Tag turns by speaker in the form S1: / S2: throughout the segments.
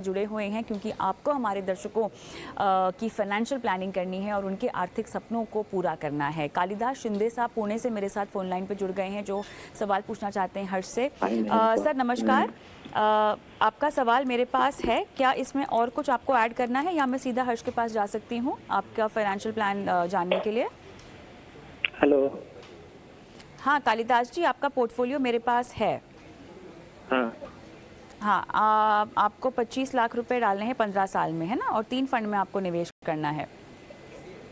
S1: जुड़े हुए हैं, क्योंकि आपको हमारे दर्शकों की फाइनेंशियल प्लानिंग करनी है और उनके आर्थिक सपनों को पूरा करना है। कालिदास शिंदे साहब पुणे से मेरे साथ फोन लाइन पर जुड़ गए हैं, जो सवाल पूछना चाहते हैं हर्ष से। सर नमस्कार। आपका सवाल मेरे पास है, क्या इसमें और कुछ आपको ऐड करना है या मैं सीधा हर्ष के पास जा सकती हूँ आपका फाइनेंशियल प्लान जानने के लिए?
S2: हेलो।
S1: हाँ कालिदास जी, आपका पोर्टफोलियो मेरे पास है।
S2: हाँ
S1: हाँ, आपको 25 लाख रुपए डालने हैं 15 साल में, है ना? और 3 फंड में आपको निवेश करना है।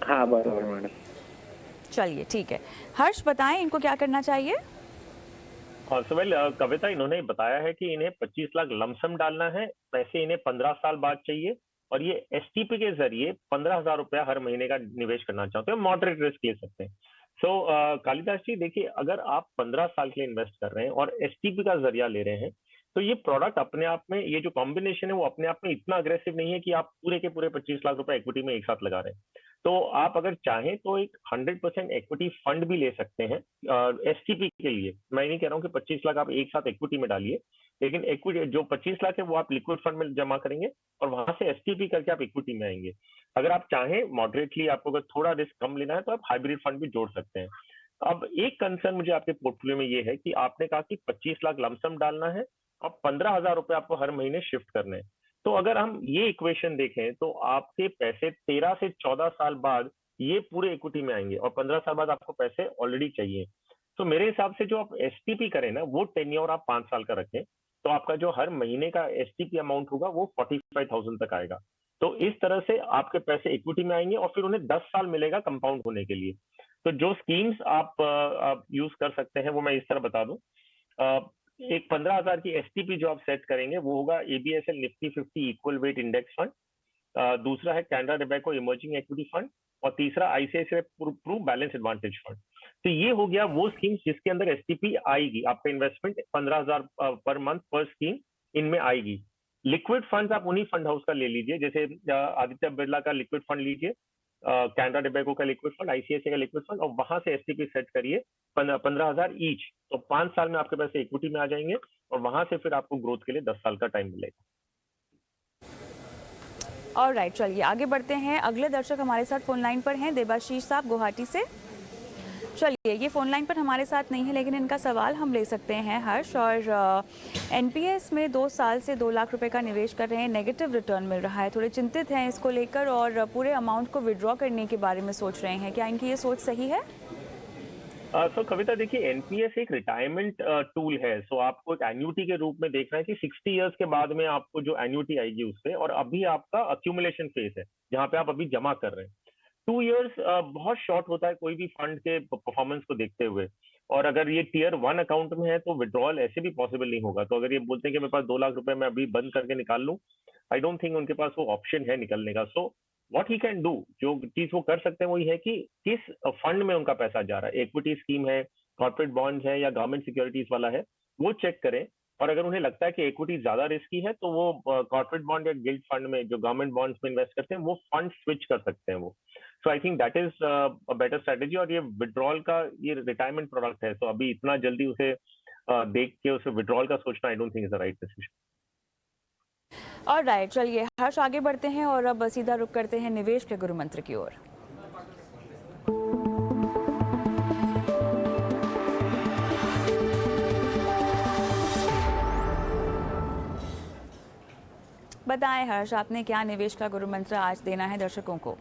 S2: हाँ बराबर मैडम।
S1: चलिए ठीक है, हर्ष बताएं इनको क्या करना चाहिए।
S3: हाँ सुमेल, कविता इन्होंने बताया है कि इन्हें 25 लाख लमसम डालना है। पैसे इन्हें 15 साल बाद चाहिए और ये एसटीपी के जरिए 15,000 रुपया हर महीने का निवेश करना चाहते हैं। मॉडरेट रिस्क ले सकते हैं। सो कालिदास जी देखिए, अगर आप 15 साल के लिए इन्वेस्ट कर रहे हैं और एसटीपी का जरिया ले रहे हैं, तो ये प्रोडक्ट अपने आप में, ये जो कॉम्बिनेशन है वो अपने आप में इतना अग्रेसिव नहीं है कि आप पूरे के पूरे 25 लाख रुपए इक्विटी में एक साथ लगा रहे हैं। तो आप अगर चाहें तो एक 100% इक्विटी फंड भी ले सकते हैं एसटीपी के लिए। मैं नहीं कह रहा हूँ कि 25 लाख आप एक साथ इक्विटी में डालिए, लेकिन इक्विटी जो 25 लाख है वो आप लिक्विड फंड में जमा करेंगे और वहां से एसटीपी करके आप इक्विटी में आएंगे। अगर आप चाहें मॉडरेटली, आपको अगर थोड़ा रिस्क कम लेना है, तो आप हाइब्रिड फंड भी जोड़ सकते हैं। अब एक कंसर्न मुझे आपके पोर्टफोलियो में ये है कि आपने कहा कि 25 लाख लमसम डालना है और 15,000 रुपए आपको हर महीने शिफ्ट करने हैं। तो अगर हम ये इक्वेशन देखें तो आपके पैसे 13 से 14 साल बाद ये पूरे इक्विटी में आएंगे और 15 साल बाद आपको पैसे ऑलरेडी चाहिए। तो मेरे हिसाब से जो आप एसटीपी करें ना, वो टेन्योर आप 5 साल का रखें, तो आपका जो हर महीने का एसटीपी अमाउंट होगा वो 45,000 तक आएगा। तो इस तरह से आपके पैसे इक्विटी में आएंगे और फिर उन्हें 10 साल मिलेगा कंपाउंड होने के लिए। तो जो स्कीम्स आप यूज कर सकते हैं वो मैं इस तरह बता दूं। एक 15,000 की एसटीपी जो आप सेट करेंगे वो होगा ABSL Nifty 50 equal weight index fund. दूसरा है Canara Robeco emerging equity fund और तीसरा ICICI Pru balance advantage fund. तो ये हो गया वो स्कीम जिसके अंदर एसटीपी आएगी। आपका इन्वेस्टमेंट 15,000 पर मंथ पर स्कीम इनमें आएगी। लिक्विड फंड आप उन्हीं फंड हाउस का ले लीजिए, जैसे आदित्य बिरला का लिक्विड फंड लीजिए, कैनरा डेबेको का लिक्विड फंड, आईसीआईसीआई का लिक्विड फंड, और वहां से एसटीपी सेट करिए 15,000 ईच। तो 5 साल में आपके पैसे इक्विटी में आ जाएंगे और वहां से फिर आपको ग्रोथ के लिए 10 साल का टाइम मिलेगा।
S1: ऑलराइट, चलिए आगे बढ़ते हैं। अगले दर्शक हमारे साथ फोन लाइन पर हैं, देबाशीष साहब गुवाहाटी से। चलिए, ये फ़ोन लाइन पर हमारे साथ नहीं है, लेकिन इनका सवाल हम ले सकते हैं हर्ष। और एनपीएस में 2 साल से 2 लाख रुपए का निवेश कर रहे हैं, नेगेटिव रिटर्न मिल रहा है, थोड़े चिंतित हैं इसको लेकर और पूरे अमाउंट को विड्रॉ करने के बारे में सोच रहे हैं। क्या इनकी ये सोच सही है?
S3: सो कविता देखिए, एनपीएस एक रिटायरमेंट टूल है। सो आपको एक एन्युटी के रूप में देखना है कि 60 इयर्स के बाद में आपको जो एन्युटी आएगी उससे, और अभी आपका अक्यूमुलेशन फेज है जहां पे आप अभी जमा कर रहे हैं। 2 इयर्स बहुत शॉर्ट होता है कोई भी फंड के परफॉर्मेंस को देखते हुए। और अगर ये टीयर 1 अकाउंट में है तो विड्रॉल ऐसे भी पॉसिबल नहीं होगा। तो अगर ये बोलते हैं कि मेरे पास 2 लाख रुपए मैं अभी बंद करके निकाल लूं, आई डोंट थिंक उनके पास वो ऑप्शन है निकलने का। So what he can do, जो चीज वो कर सकते हैं वही है कि किस फंड में उनका पैसा जा रहा है, इक्विटी स्कीम है, कॉर्पोरेट बॉन्ड्स है या गवर्नमेंट सिक्योरिटीज वाला है, वो चेक करें। और अगर उन्हें लगता है कि इक्विटी ज्यादा रिस्की है तो वो कॉर्पोरेट बॉन्ड या गिल्ड फंड में, जो गवर्नमेंट बॉन्ड्स में इन्वेस्ट करते हैं, वो फंड स्विच कर सकते हैं वो। So I think that is a better strategy. और ये विड्रॉल का, ये रिटायरमेंट प्रोडक्ट है, तो अभी इतना जल्दी उसे देख के उसे विड्रॉल का सोचना I don't think is the right decision.
S1: Alright, चलिए हर्ष आगे बढ़ते हैं और अब सीधा रुख करते हैं निवेश के गुरु मंत्र की ओर। बताएं हर्ष, आपने क्या निवेश का गुरु मंत्र आज देना है दर्शकों को?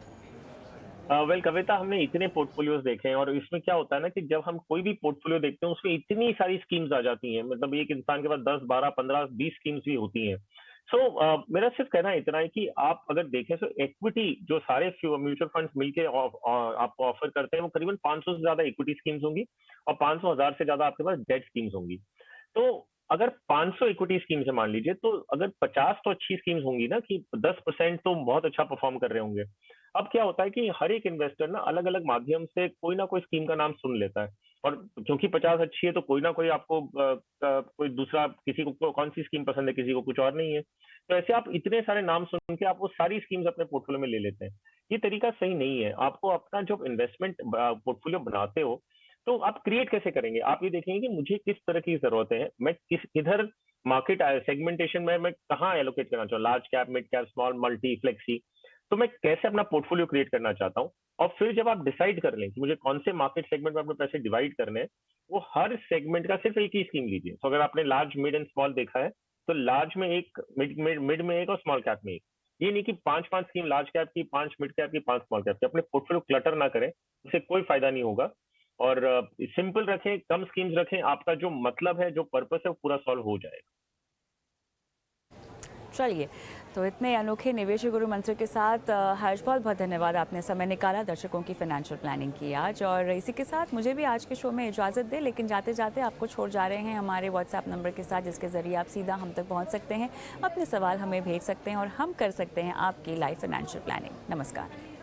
S3: वेल कविता, हमने इतने पोर्टफोलियोज देखे हैं और इसमें क्या होता है ना कि जब हम कोई भी पोर्टफोलियो देखते हैं उसमें इतनी सारी स्कीम्स आ जाती हैं। मतलब एक इंसान के पास 10, 12, 15, 20 स्कीम्स भी होती हैं। सो मेरा सिर्फ कहना इतना है कि आप अगर देखें तो इक्विटी जो सारे म्यूचुअल फंड्स मिलके आपको ऑफर करते हैं, वो करीबन 500 से ज्यादा इक्विटी स्कीम्स होंगी और 500 हजार से ज्यादा आपके पास डेट स्कीम्स होंगी। तो अगर 500 इक्विटी स्कीम्स है मान लीजिए, तो अगर 50 तो अच्छी स्कीम्स होंगी ना, कि 10% तो बहुत अच्छा परफॉर्म कर रहे होंगे। अब क्या होता है कि हर एक इन्वेस्टर ना अलग अलग माध्यम से कोई ना कोई स्कीम का नाम सुन लेता है, और क्योंकि 50 अच्छी है तो कोई ना कोई आपको कोई दूसरा, किसी को कौन सी स्कीम पसंद है, किसी को कुछ और नहीं है। तो ऐसे आप इतने सारे नाम सुन के आप वो सारी स्कीम्स अपने पोर्टफोलियो में ले लेते हैं। ये तरीका सही नहीं है। आपको अपना जब इन्वेस्टमेंट पोर्टफोलियो बनाते हो तो आप क्रिएट कैसे करेंगे, आप ये देखेंगे कि मुझे किस तरह की जरूरत है, मैं किधर मार्केट सेगमेंटेशन में मैं कहाँ एलोकेट करना चाहूँ, large cap, mid cap, small, multi, flexi, तो मैं कैसे अपना पोर्टफोलियो क्रिएट करना चाहता हूँ। और फिर जब आप डिसाइड कर लें कि मुझे कौन से मार्केट सेगमेंट में अपने पैसे डिवाइड करने हैं, वो हर सेगमेंट का सिर्फ एक ही स्कीम लीजिए। तो अगर आपने लार्ज, मिड एंड स्मॉल देखा है, तो लार्ज में एक, मिड में एक और स्मॉल कैप में एक। ये नहीं कि 5-5 स्कीम लार्ज कैप की, 5 मिड कैप की, 5 स्मॉल कैप की। अपने पोर्टफोलियो क्लटर ना करें, उससे कोई फायदा नहीं होगा। और सिंपल रखें, कम स्कीम्स रखें, आपका जो मतलब है, जो पर्पस है, वो पूरा सॉल्व हो जाएगा।
S1: चलिए, तो इतने अनोखे निवेश गुरु मंत्र के साथ हर्ष, बहुत बहुत धन्यवाद, आपने समय निकाला, दर्शकों की फाइनेंशियल प्लानिंग की आज। और इसी के साथ मुझे भी आज के शो में इजाज़त दें, लेकिन जाते जाते आपको छोड़ जा रहे हैं हमारे व्हाट्सएप नंबर के साथ, जिसके ज़रिए आप सीधा हम तक पहुंच सकते हैं, अपने सवाल हमें भेज सकते हैं और हम कर सकते हैं आपकी लाइफ फाइनेंशियल प्लानिंग। नमस्कार।